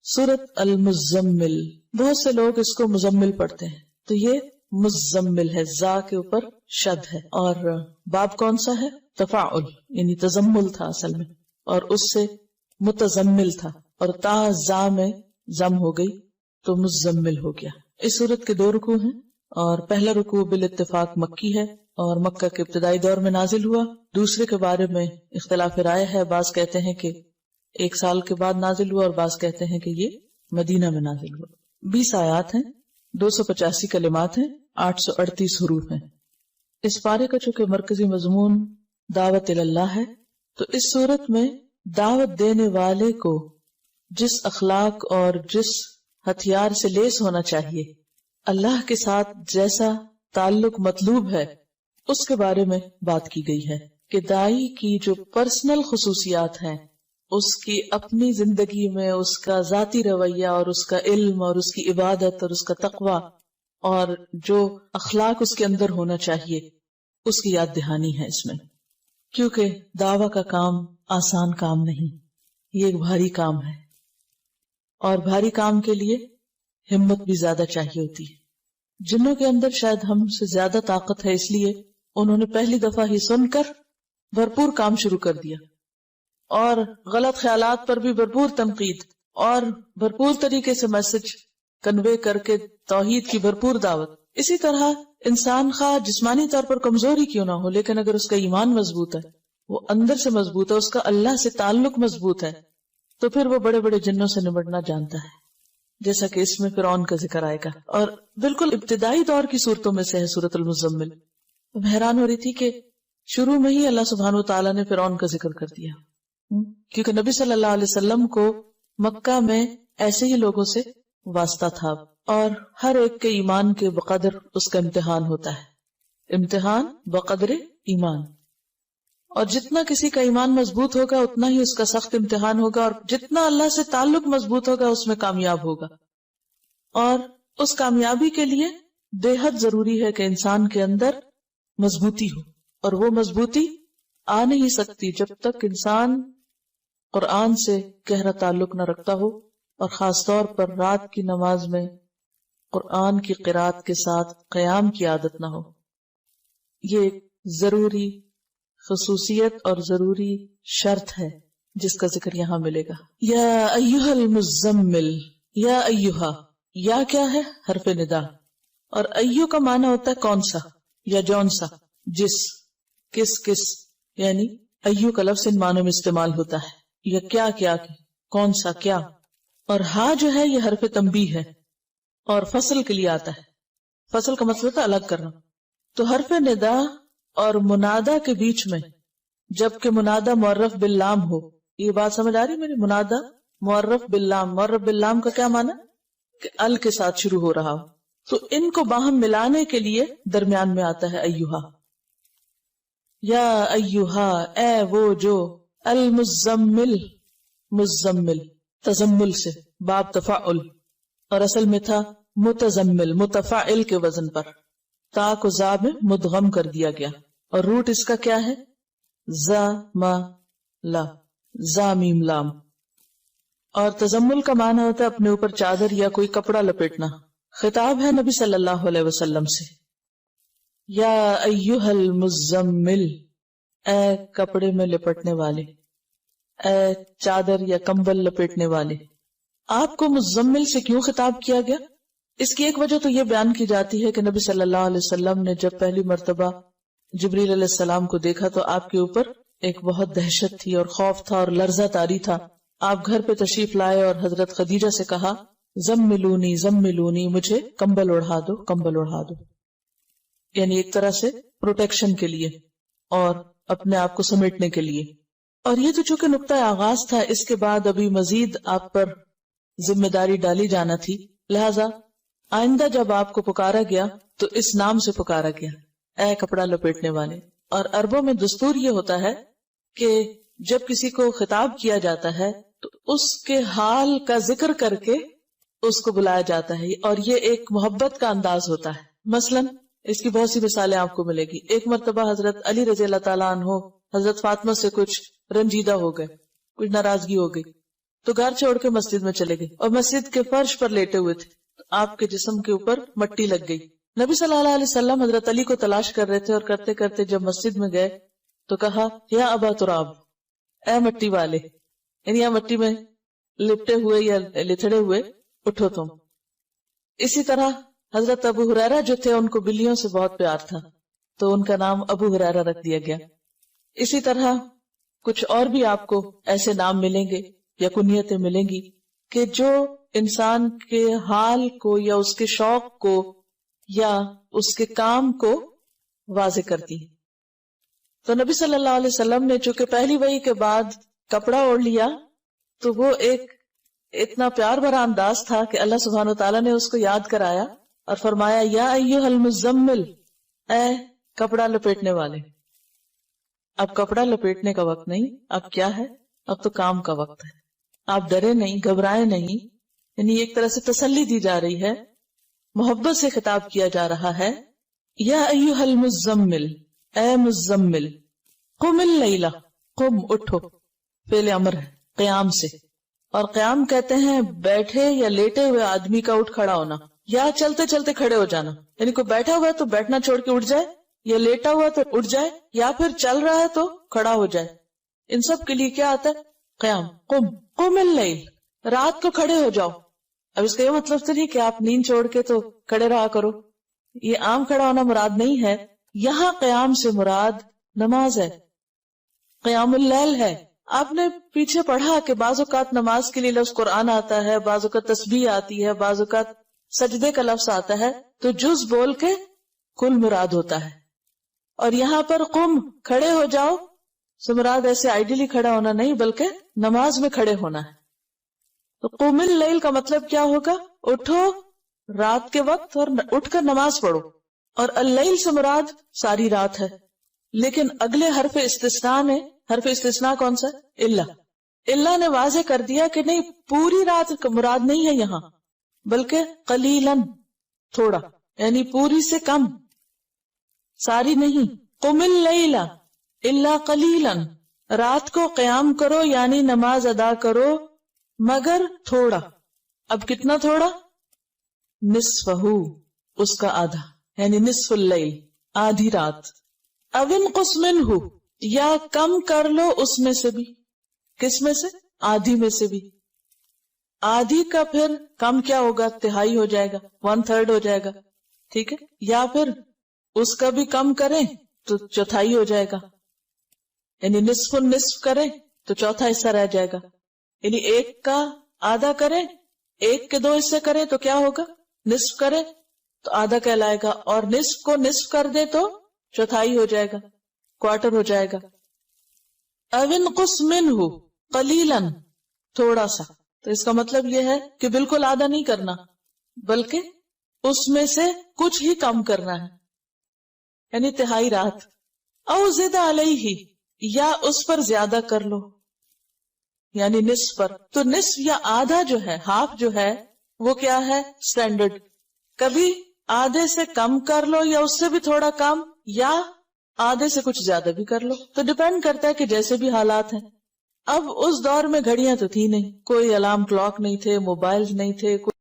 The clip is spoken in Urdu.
سورت المزمل، بہت سے لوگ اس کو مزمل پڑھتے ہیں، تو یہ مزمل ہے، زا کے اوپر شد ہے، اور باب کون سا ہے؟ تفاعل، یعنی تزمل تھا اصل میں، اور اس سے متزمل تھا، اور تا زا میں زم ہو گئی تو مزمل ہو گیا۔ اس سورت کے 2 رکوع ہیں، اور پہلا رکوع بالاتفاق مکی ہے اور مکہ کے ابتدائی دور میں نازل ہوا۔ دوسرے کے بارے میں اختلاف رائے ہے، بعض کہتے ہیں کہ 1 سال کے بعد نازل ہوا، اور بعض کہتے ہیں کہ یہ مدینہ میں نازل ہوا۔ 20 آیات ہیں، 285 کلمات ہیں، 838 حروف ہیں۔ اس پارے کا چونکہ مرکزی مضمون دعوت اللہ ہے، تو اس صورت میں دعوت دینے والے کو جس اخلاق اور جس ہتھیار سے لیس ہونا چاہیے، اللہ کے ساتھ جیسا تعلق مطلوب ہے، اس کے بارے میں بات کی گئی ہے کہ داعی کی جو پرسنل خصوصیات ہیں، اس کی اپنی زندگی میں اس کا ذاتی رویہ اور اس کا علم اور اس کی عبادت اور اس کا تقوی اور جو اخلاق اس کے اندر ہونا چاہیے، اس کی یاد دہانی ہے اس میں، کیونکہ دعویٰ کا کام آسان کام نہیں، یہ ایک بھاری کام ہے، اور بھاری کام کے لیے ہمت بھی زیادہ چاہیے ہوتی ہے۔ جنوں کے اندر شاید ہم سے زیادہ طاقت ہے، اس لیے انہوں نے پہلی دفعہ ہی سن کر بھرپور کام شروع کر دیا، اور غلط خیالات پر بھی بھرپور تنقید، اور بھرپور طریقے سے میسج کنوے کر کے توحید کی بھرپور دعوت۔ اسی طرح انسان خواہ جسمانی طور پر کمزوری کیوں نہ ہو، لیکن اگر اس کا ایمان مضبوط ہے، وہ اندر سے مضبوط ہے، اس کا اللہ سے تعلق مضبوط ہے، تو پھر وہ بڑے بڑے جنوں سے نمٹنا جانتا ہے، جیسا کہ اس میں فرعون کا ذکر آئے گا، اور بالکل ابتدائی دور کی صورتوں میں سے ہے سورۃ المزمل۔ میں حیران ہو رہی تھی کہ شروع میں ہی اللہ سبحانہ وتعالیٰ نے فرعون کا ذکر کر دیا، کیونکہ نبی صلی اللہ علیہ وسلم کو مکہ میں ایسے ہی لوگوں سے واسطہ تھا، اور ہر ایک کے ایمان کے بقدر اس کا امتحان ہوتا ہے، امتحان بقدر ایمان، اور جتنا کسی کا ایمان مضبوط ہوگا اتنا ہی اس کا سخت امتحان ہوگا، اور جتنا اللہ سے تعلق مضبوط ہوگا اس میں کامیاب ہوگا۔ اور اس کامیابی کے لیے بے حد ضروری ہے کہ انسان کے اندر مضبوطی ہو، اور وہ مضبوطی آ نہیں سکتی جب تک انسان قرآن سے گہرا تعلق نہ رکھتا ہو، اور خاص طور پر رات کی نماز میں قرآن کی قرات کے ساتھ قیام کی عادت نہ ہو۔ یہ ایک ضروری خصوصیت اور ضروری شرط ہے جس کا ذکر یہاں ملے گا۔ یا ایھا المزمل، یا ایھا، یا کیا ہے؟ حرف ندا، اور ایھو کا معنی ہوتا ہے کون سا یا جون سا، جس، کس، یعنی ایھو کا لفظ ان معنوں میں استعمال ہوتا ہے، یا کیا، کون سا کیا، اور ہا جو ہے یہ حرف تنبیہ ہے اور فصل کے لیے آتا ہے۔ فصل کا مطلب ہوتا ہے الگ کرنا، تو حرف ندا اور منادا کے بیچ میں جبکہ منادا معرف باللام ہو، یہ بات سمجھ آ رہی میری؟ منادا معرف باللام، معرف باللام کا کیا معنی؟ کہ ال کے ساتھ شروع ہو رہا ہو، تو ان کو باہم ملانے کے لیے درمیان میں آتا ہے ایھا۔ یا ایھا، اے وہ جو، المزمل، مزمل تزمل سے، باب تفاعل، اور اصل میں تھا متزمل، متفاعل کے وزن پر، تا کو زا میں مدغم کر دیا گیا، اور روٹ اس کا کیا ہے؟ زا ما لا، زا میم لام۔ اور تزمل کا معنی ہوتا ہے اپنے اوپر چادر یا کوئی کپڑا لپیٹنا۔ خطاب ہے نبی صلی اللہ علیہ وسلم سے، یا ایھا المزمل، اے کپڑے میں لپٹنے والے، اے چادر یا کمبل لپیٹنے والے۔ آپ کو مزمل سے کیوں خطاب کیا گیا؟ اس کی ایک وجہ تو یہ بیان کی جاتی ہے کہ نبی صلی اللہ علیہ وسلم نے جب پہلی مرتبہ جبریل علیہ السلام کو دیکھا تو آپ کے اوپر ایک بہت دہشت تھی اور خوف تھا اور لرزہ طاری تھا۔ آپ گھر پہ تشریف لائے اور حضرت خدیجہ سے کہا، زملونی، مجھے کمبل اڑھا دو، یعنی ایک طرح سے پروٹیکشن کے لیے اور اپنے آپ کو سمیٹنے کے لیے۔ اور یہ تو چونکہ نقطہ آغاز تھا، اس کے بعد ابھی مزید آپ پر ذمہ داری ڈالی جانا تھی، لہذا آئندہ جب آپ کو پکارا گیا تو اس نام سے پکارا گیا، اے کپڑا لپیٹنے والے۔ اور عربوں میں دستور یہ ہوتا ہے کہ جب کسی کو خطاب کیا جاتا ہے تو اس کے حال کا ذکر کر کے اس کو بلایا جاتا ہے، اور یہ ایک محبت کا انداز ہوتا ہے۔ مثلا اس کی بہت سی مثالیں آپ کو ملے گی۔ ایک مرتبہ حضرت علی رضی اللہ تعالیٰ عنہ حضرت فاطمہ سے کچھ رنجیدہ ہو گئے، کچھ ناراضگی ہو گئی، تو گھر چھوڑ کے مسجد میں چلے گئے اور مسجد کے فرش پر لیٹے ہوئے تھے، تو آپ کے جسم کے اوپر مٹی لگ گئی. نبی صلی اللہ علیہ وسلم حضرت علی کو تلاش کر رہے تھے اور کرتے کرتے جب مسجد میں گئے تو کہا یا ابا تراب، اے مٹی والے، یعنی یا مٹی میں لپٹے ہوئے یا لتڑے ہوئے اٹھو تم. اسی طرح حضرت ابو ہریرہ جو تھے ان کو بلیوں سے بہت پیار تھا تو ان کا نام ابو ہریرہ رکھ دیا گیا. اسی طرح کچھ اور بھی آپ کو ایسے نام ملیں گے یا کنیتیں ملیں گی کہ جو انسان کے حال کو یا اس کے شوق کو یا اس کے کام کو واضح کرتی ہے. تو نبی صلی اللہ علیہ وسلم نے چونکہ پہلی وحی کے بعد کپڑا اوڑھ لیا تو وہ ایک اتنا پیار بھرا انداز تھا کہ اللہ سبحانہ وتعالیٰ نے اس کو یاد کرایا اور فرمایا یا ایھا المزمل، اے کپڑا لپیٹنے والے. اب کپڑا لپیٹنے کا وقت نہیں، اب کیا ہے؟ اب تو کام کا وقت ہے. آپ ڈرے نہیں، گھبرائے نہیں، یعنی ایک طرح سے تسلی دی جا رہی ہے، محبت سے خطاب کیا جا رہا ہے. یا ایھا المزمل، اے مزمل، قم اللیل، قم اٹھو، فعل امر ہے قیام سے، اور قیام کہتے ہیں بیٹھے یا لیٹے ہوئے آدمی کا اٹھ کھڑا ہونا یا چلتے چلتے کھڑے ہو جانا. یعنی کوئی بیٹھا ہوا ہے تو بیٹھنا چھوڑ کے اٹھ جائے، یا لیٹا ہوا تو اٹھ جائے، یا پھر چل رہا ہے تو کھڑا ہو جائے. ان سب کے لیے کیا آتا ہے؟ قیام. قم اللیل، رات کو کھڑے ہو جاؤ. اب اس کا یہ مطلب تو نہیں کہ آپ نیند چھوڑ کے تو کھڑے رہا کرو، یہ عام کھڑا ہونا مراد نہیں ہے. یہاں قیام سے مراد نماز ہے، قیام اللیل ہے. آپ نے پیچھے پڑھا کہ بعض اوقات نماز کے لیے لفظ قرآن آتا ہے، بعض اوقات تسبیح آتی ہے، بعض اوقات سجدے کا لفظ آتا ہے، تو جز بول کے کل مراد ہوتا ہے. اور یہاں پر قم، کھڑے ہو جاؤ سے مراد ایسے آئیڈیلی کھڑا ہونا نہیں بلکہ نماز میں کھڑے ہونا ہے. تو قم اللیل کا مطلب کیا ہوگا؟ اٹھو رات کے وقت اور اٹھ کر نماز پڑھو. اور اللیل سے مراد ساری رات ہے. لیکن اگلے حرف استثناء نے، حرف استثناء کون سا؟ اللہ نے واضح کر دیا کہ نہیں، پوری رات مراد نہیں ہے یہاں، بلکہ قلیلاً، تھوڑا، یعنی پوری سے کم، ساری نہیں. قم اللیل الا قلیلاً، رات کو قیام کرو یعنی نماز ادا کرو مگر تھوڑا. اب کتنا تھوڑا؟ نصفہ، اس کا آدھا، یعنی نصف اللیل، آدھی رات. او انقص منہ، یا کم کر لو اس میں سے بھی. کس میں سے؟ آدھی میں سے بھی. آدھی کا پھر کم کیا ہوگا؟ تہائی ہو جائے گا، 1/3 ہو جائے گا، ٹھیک ہے. یا پھر اس کا بھی کم کریں تو چوتھائی ہو جائے گا، یعنی نصف النصف کریں تو چوتھا حصہ رہ جائے گا. یعنی ایک کا آدھا کریں، ایک کے 2 حصے کریں تو کیا ہوگا؟ نصف کریں تو آدھا کہلائے گا، اور نصف کو نصف کر دے تو چوتھائی ہو جائے گا، کوارٹر ہو جائے گا. او انقص منہ قلیلاً، تھوڑا سا. تو اس کا مطلب یہ ہے کہ بالکل آدھا نہیں کرنا بلکہ اس میں سے کچھ ہی کم کرنا ہے، یعنی تہائی رات. او زد علیہ، یا اس پر زیادہ کر لو، یعنی نصف پر. تو نصف یا آدھا جو ہے، ہاف جو ہے، وہ کیا ہے؟ سٹینڈرڈ. کبھی آدھے سے کم کر لو یا اس سے بھی تھوڑا کم، یا آدھے سے کچھ زیادہ بھی کر لو. تو ڈیپینڈ کرتا ہے کہ جیسے بھی حالات ہیں. اب اس دور میں گھڑیاں تو تھی نہیں، کوئی الارم کلاک نہیں تھے، موبائل نہیں تھے،